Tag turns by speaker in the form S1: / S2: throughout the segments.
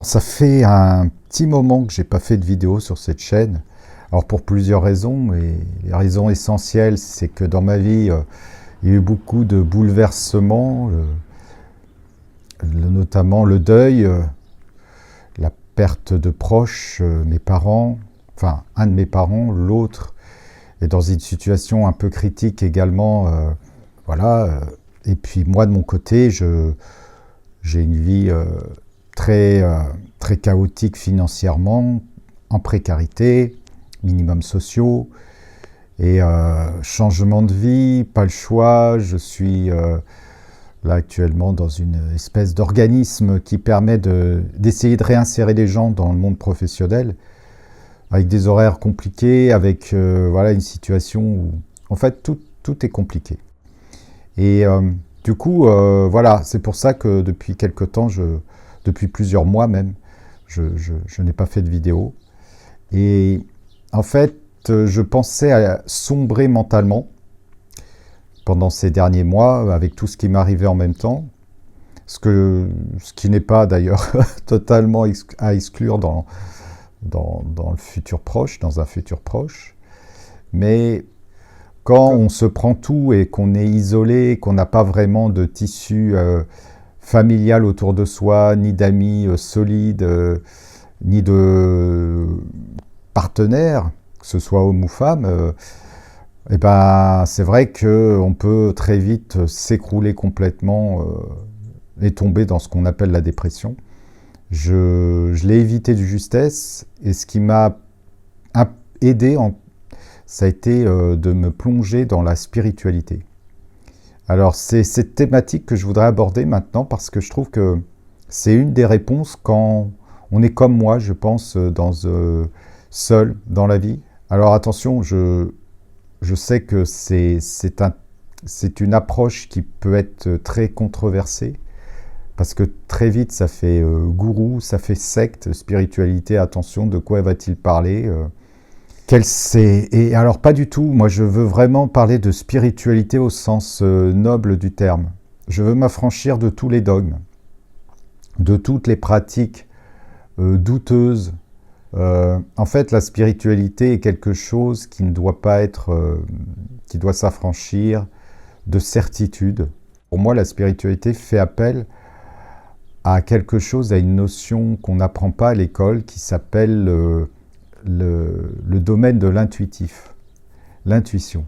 S1: Ça fait un petit moment que j'ai pas fait de vidéo sur cette chaîne. Alors pour plusieurs raisons, et les raisons essentielles, c'est que dans ma vie, il y a eu beaucoup de bouleversements, notamment le deuil, la perte de proches, mes parents, enfin un de mes parents, l'autre est dans une situation un peu critique également, voilà. Et puis moi de mon côté, j'ai une vie très, très chaotique financièrement, en précarité, minimum sociaux, et changement de vie, pas le choix. Je suis là actuellement dans une espèce d'organisme qui permet d'essayer de réinsérer les gens dans le monde professionnel, avec des horaires compliqués, avec voilà, une situation où en fait tout est compliqué. Et du coup, voilà, c'est pour ça que depuis quelque temps, depuis plusieurs mois même, je n'ai pas fait de vidéo. Et en fait, je pensais à sombrer mentalement pendant ces derniers mois, avec tout ce qui m'arrivait en même temps. Ce qui n'est pas d'ailleurs totalement à exclure dans le futur proche, dans un futur proche. Mais quand on se prend tout et qu'on est isolé, qu'on n'a pas vraiment de tissu familial autour de soi, ni d'amis solides, ni de partenaires, que ce soit homme ou femme, et ben, c'est vrai qu'on peut très vite s'écrouler complètement et tomber dans ce qu'on appelle la dépression. Je l'ai évité de justesse, et ce qui m'a aidé, ça a été de me plonger dans la spiritualité. Alors c'est cette thématique que je voudrais aborder maintenant, parce que je trouve que c'est une des réponses quand on est comme moi, je pense, seul dans la vie. Alors attention, je sais que c'est une approche qui peut être très controversée, parce que très vite ça fait gourou, ça fait secte, spiritualité, attention, de quoi va-t-il parler Et alors pas du tout, moi je veux vraiment parler de spiritualité au sens noble du terme. Je veux m'affranchir de tous les dogmes, de toutes les pratiques douteuses. En fait, la spiritualité est quelque chose qui ne doit pas être, qui doit s'affranchir de certitude. Pour moi, la spiritualité fait appel à quelque chose, à une notion qu'on n'apprend pas à l'école, qui s'appelle le domaine de l'intuitif, l'intuition.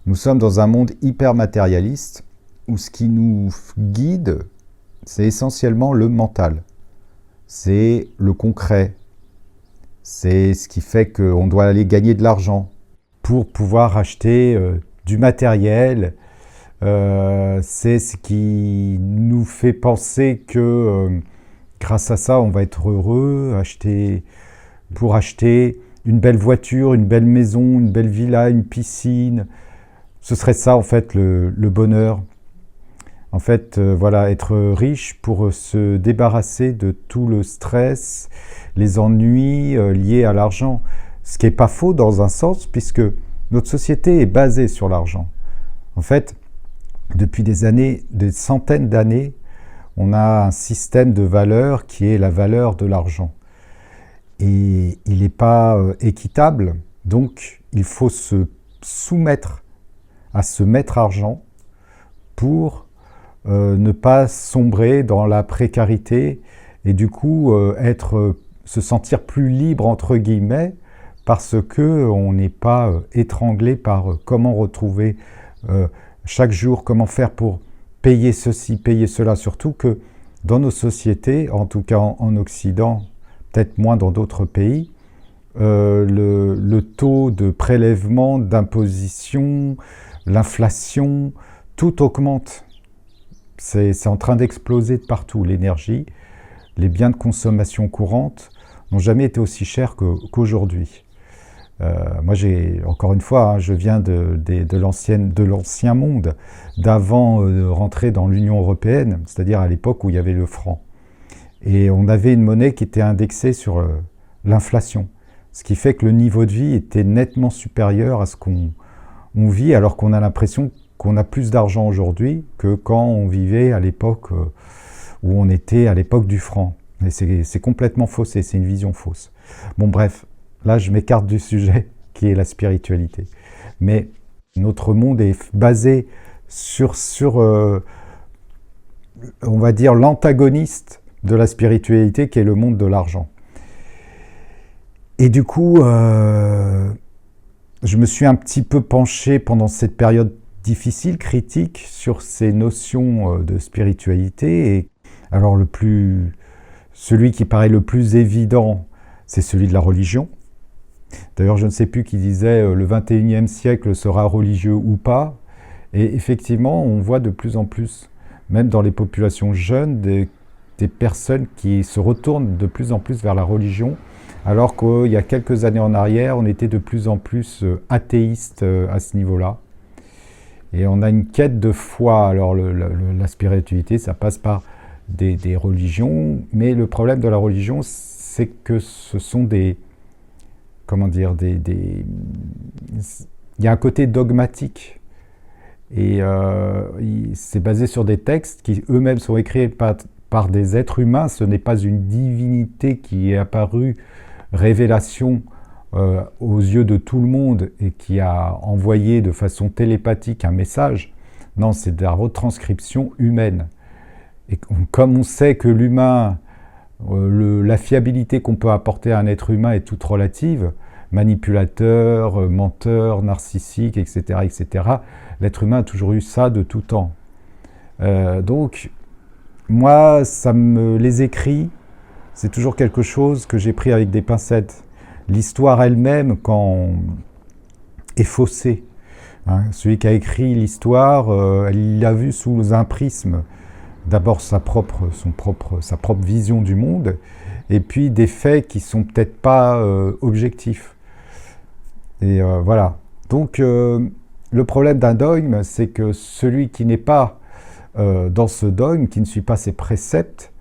S1: Nous sommes dans un monde hyper matérialiste où ce qui nous guide, c'est essentiellement le mental, c'est le concret, c'est ce qui fait qu'on doit aller gagner de l'argent pour pouvoir acheter du matériel. C'est ce qui nous fait penser que grâce à ça, on va être heureux, pour acheter une belle voiture, une belle maison, une belle villa, une piscine. Ce serait ça, en fait, le bonheur. En fait, voilà, être riche pour se débarrasser de tout le stress, les ennuis liés à l'argent. Ce qui n'est pas faux dans un sens, puisque notre société est basée sur l'argent. En fait, depuis des années, des centaines d'années, on a un système de valeurs qui est la valeur de l'argent. Et il n'est pas équitable, donc il faut se soumettre à ce maître argent pour ne pas sombrer dans la précarité et du coup se sentir plus libre entre guillemets, parce qu'on n'est pas étranglé par comment retrouver chaque jour, comment faire pour payer ceci, payer cela. Surtout que dans nos sociétés, en tout cas en Occident, peut-être moins dans d'autres pays, le taux de prélèvement, d'imposition, l'inflation, tout augmente. C'est en train d'exploser de partout. L'énergie, les biens de consommation courante n'ont jamais été aussi chers qu'aujourd'hui. Moi, encore une fois, hein, je viens de l'ancien monde, d'avant rentrer dans l'Union européenne, c'est-à-dire à l'époque où il y avait le franc. Et on avait une monnaie qui était indexée sur l'inflation, ce qui fait que le niveau de vie était nettement supérieur à ce qu'on vit, alors qu'on a l'impression qu'on a plus d'argent aujourd'hui que quand on vivait à l'époque où on était à l'époque du franc. Et c'est complètement faussé, c'est une vision fausse. Bon bref, là je m'écarte du sujet qui est la spiritualité. Mais notre monde est basé sur on va dire, l'antagoniste de la spiritualité qui est le monde de l'argent. Et du coup, je me suis un petit peu penché pendant cette période difficile, critique, sur ces notions de spiritualité. Et alors celui qui paraît le plus évident, c'est celui de la religion. D'ailleurs, je ne sais plus qui disait le 21e siècle sera religieux ou pas. Et effectivement, on voit de plus en plus, même dans les populations jeunes, des personnes qui se retournent de plus en plus vers la religion, alors qu'il y a quelques années en arrière, on était de plus en plus athéiste à ce niveau-là. Et on a une quête de foi. Alors la spiritualité, ça passe par des religions, mais le problème de la religion, c'est que ce sont comment dire, il y a un côté dogmatique. Et c'est basé sur des textes qui eux-mêmes sont écrits par des êtres humains. Ce n'est pas une divinité qui est apparue, révélation aux yeux de tout le monde et qui a envoyé de façon télépathique un message. Non, c'est de la retranscription humaine. Et comme on sait que l'humain, la fiabilité qu'on peut apporter à un être humain est toute relative, manipulateur, menteur, narcissique, etc., etc., l'être humain a toujours eu ça de tout temps. Donc, moi, les écrits, c'est toujours quelque chose que j'ai pris avec des pincettes. L'histoire elle-même, quand est faussée. Hein, celui qui a écrit l'histoire, il l'a vu sous un prisme. D'abord sa propre vision du monde, et puis des faits qui sont peut-être pas objectifs. Et voilà. Donc le problème d'un dogme, c'est que celui qui n'est pas dans ce dogme, qui ne suit pas ses préceptes,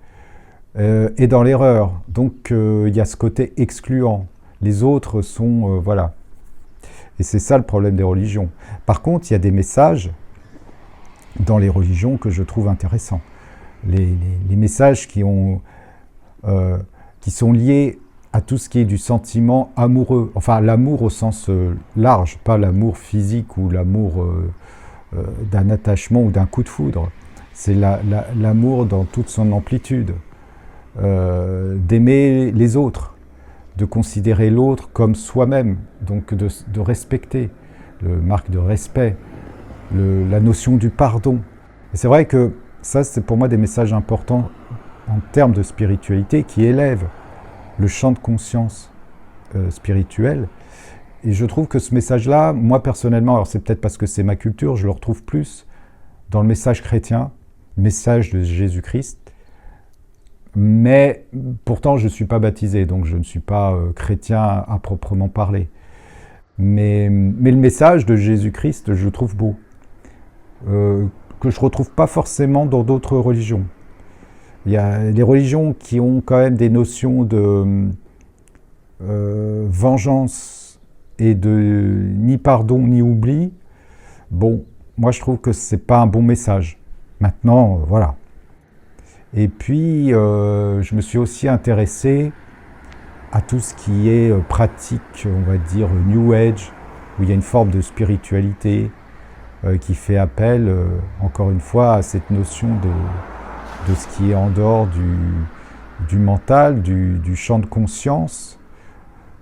S1: est dans l'erreur. Donc il y a ce côté excluant. Les autres sont... voilà. Et c'est ça le problème des religions. Par contre, il y a des messages dans les religions que je trouve intéressants. Les messages qui sont liés à tout ce qui est du sentiment amoureux. Enfin, l'amour au sens large, pas l'amour physique ou l'amour d'un attachement ou d'un coup de foudre. C'est l'amour dans toute son amplitude. D'aimer les autres, de considérer l'autre comme soi-même, donc de respecter, le marque de respect, la notion du pardon. Et c'est vrai que ça, c'est pour moi des messages importants en termes de spiritualité qui élèvent le champ de conscience spirituel. Et je trouve que ce message-là, moi personnellement, alors c'est peut-être parce que c'est ma culture, je le retrouve plus dans le message chrétien, le message de Jésus-Christ. Mais pourtant, je ne suis pas baptisé, donc je ne suis pas chrétien à proprement parler. Mais le message de Jésus-Christ, je le trouve beau. Que je ne retrouve pas forcément dans d'autres religions. Il y a des religions qui ont quand même des notions de vengeance et de ni pardon ni oubli. Bon, moi je trouve que ce n'est pas un bon message. Maintenant, voilà. Et puis, je me suis aussi intéressé à tout ce qui est pratique, on va dire New Age, où il y a une forme de spiritualité qui fait appel, encore une fois, à cette notion de ce qui est en dehors du mental, du champ de conscience,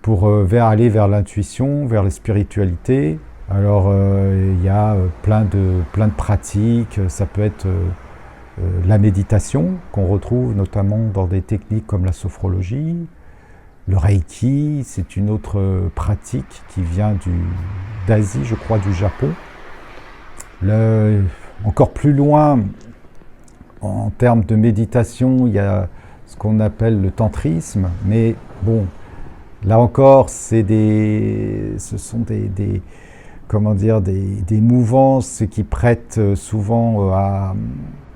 S1: pour aller vers l'intuition, vers la spiritualité. Alors, il y a plein de pratiques, ça peut être la méditation, qu'on retrouve notamment dans des techniques comme la sophrologie. Le Reiki, c'est une autre pratique qui vient d'Asie, je crois, du Japon. Encore plus loin, en termes de méditation, il y a ce qu'on appelle le tantrisme, mais bon, là encore, ce sont des mouvances qui prêtent souvent à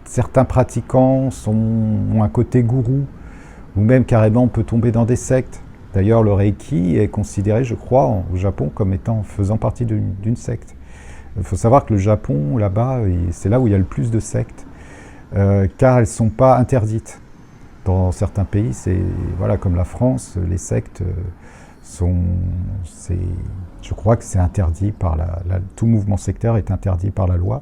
S1: certains pratiquants ont un côté gourou, ou même carrément on peut tomber dans des sectes. D'ailleurs, le Reiki est considéré, je crois, au Japon comme faisant partie d'une secte. Il faut savoir que le Japon, là-bas, c'est là où il y a le plus de sectes, car elles ne sont pas interdites. Dans certains pays, voilà, comme la France, les sectes je crois que c'est interdit par tout mouvement sectaire est interdit par la loi.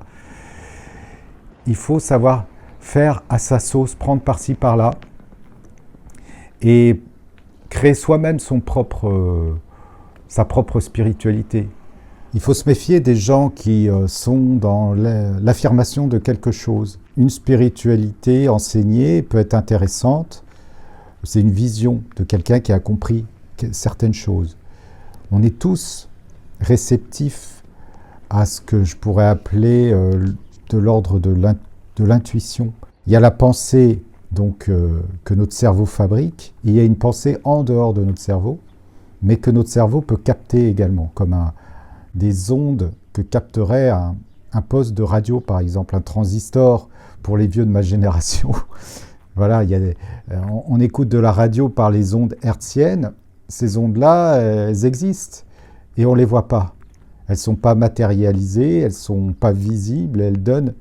S1: Il faut savoir faire à sa sauce, prendre par-ci par-là et créer soi-même sa propre spiritualité. Il faut se méfier des gens qui sont dans l'affirmation de quelque chose. Une spiritualité enseignée peut être intéressante. C'est une vision de quelqu'un qui a compris certaines choses. On est tous réceptifs à ce que je pourrais appeler de l'ordre de l'intuition. Il y a la pensée donc, que notre cerveau fabrique, et il y a une pensée en dehors de notre cerveau, mais que notre cerveau peut capter également, comme des ondes que capterait un poste de radio, par exemple, un transistor pour les vieux de ma génération. Voilà, on écoute de la radio par les ondes hertziennes. Ces ondes-là, elles existent et on ne les voit pas. Elles ne sont pas matérialisées, elles ne sont pas visibles, elles donnent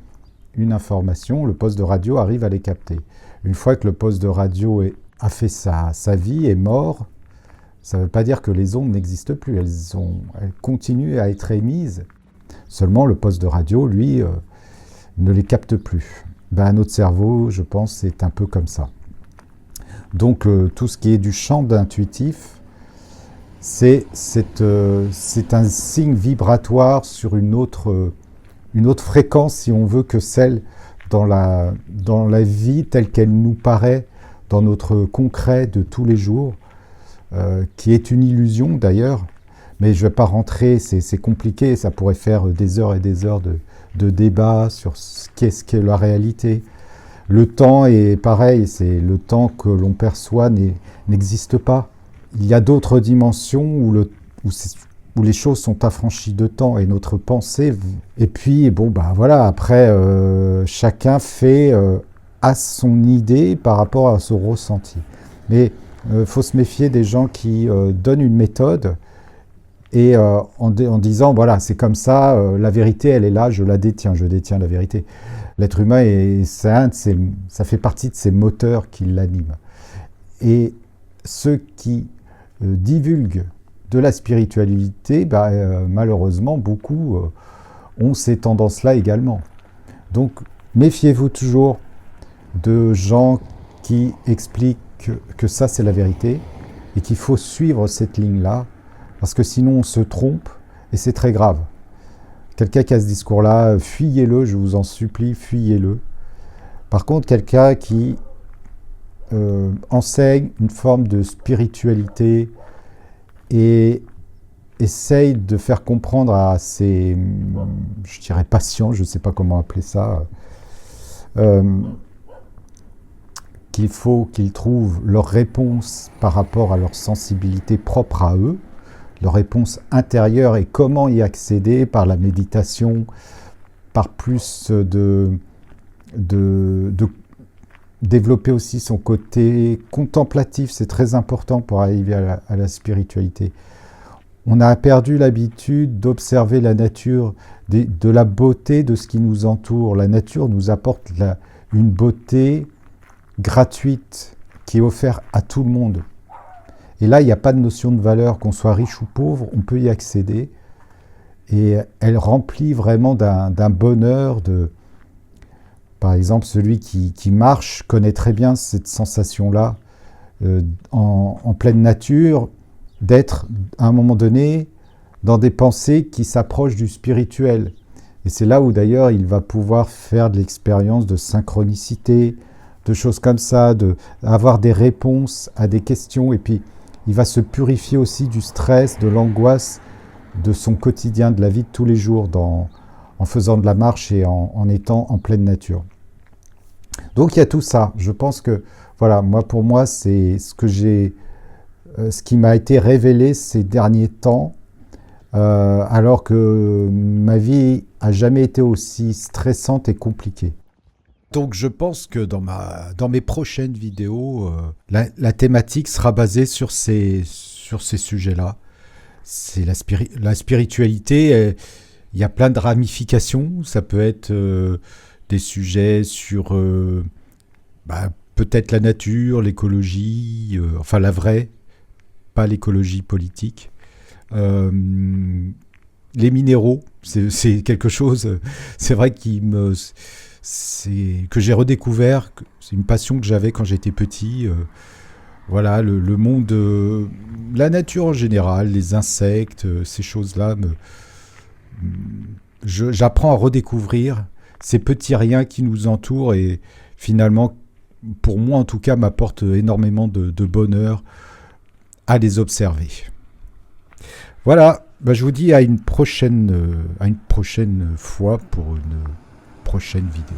S1: une information. Le poste de radio arrive à les capter. Une fois que le poste de radio a fait sa vie, est mort, ça ne veut pas dire que les ondes n'existent plus. Elles continuent à être émises. Seulement, le poste de radio, lui, ne les capte plus. Notre cerveau, je pense, c'est un peu comme ça. Donc, tout ce qui est du champ d'intuitif, c'est un signe vibratoire sur une autre fréquence, si on veut, que celle dans la vie telle qu'elle nous paraît, dans notre concret de tous les jours, qui est une illusion d'ailleurs, mais je ne vais pas rentrer, c'est compliqué, ça pourrait faire des heures et des heures de débat sur qu'est-ce qu'est la réalité. Le temps est pareil, c'est le temps que l'on perçoit n'existe pas. Il y a d'autres dimensions où les choses sont affranchies de temps et notre pensée. Et puis, voilà, après, chacun fait à son idée par rapport à son ressenti. Mais faut se méfier des gens qui donnent une méthode et en disant, voilà, c'est comme ça, la vérité, elle est là, je détiens la vérité. L'être humain, ça fait partie de ces moteurs qui l'animent. Et ceux qui divulguent de la spiritualité, malheureusement, beaucoup ont ces tendances-là également. Donc, méfiez-vous toujours de gens qui expliquent que ça, c'est la vérité et qu'il faut suivre cette ligne-là, parce que sinon, on se trompe et c'est très grave. Quelqu'un qui a ce discours-là, fuyez-le, je vous en supplie, fuyez-le. Par contre, quelqu'un qui enseigne une forme de spiritualité et essaye de faire comprendre à ses, je dirais, patients, je ne sais pas comment appeler ça, qu'il faut qu'ils trouvent leur réponse par rapport à leur sensibilité propre à eux, leur réponse intérieure et comment y accéder par la méditation, par plus de développer aussi son côté contemplatif, c'est très important pour arriver à la spiritualité. On a perdu l'habitude d'observer la nature, de la beauté de ce qui nous entoure. La nature nous apporte une beauté gratuite qui est offerte à tout le monde. Et là, il n'y a pas de notion de valeur, qu'on soit riche ou pauvre, on peut y accéder. Et elle remplit vraiment d'un bonheur. Par exemple, celui qui marche connaît très bien cette sensation-là, en pleine nature, d'être à un moment donné dans des pensées qui s'approchent du spirituel. Et c'est là où d'ailleurs il va pouvoir faire de l'expérience de synchronicité, de choses comme ça, avoir des réponses à des questions, et puis il va se purifier aussi du stress, de l'angoisse de son quotidien, de la vie de tous les jours, en faisant de la marche et en étant en pleine nature. Donc il y a tout ça. Je pense que, voilà, pour moi, c'est ce qui m'a été révélé ces derniers temps, alors que ma vie n'a jamais été aussi stressante et compliquée. Donc je pense que dans mes prochaines vidéos, la thématique sera basée sur ces sujets-là. C'est la spiritualité, il y a plein de ramifications. Ça peut être des sujets sur peut-être la nature, l'écologie, enfin la vraie, pas l'écologie politique. Euh, les minéraux, c'est quelque chose, c'est vrai que j'ai redécouvert, c'est une passion que j'avais quand j'étais petit. Voilà, le monde, la nature en général, les insectes, ces choses-là, j'apprends à redécouvrir ces petits riens qui nous entourent et finalement, pour moi en tout cas, m'apportent énormément de bonheur à les observer. Voilà, bah, je vous dis à une prochaine fois pour une prochaine vidéo.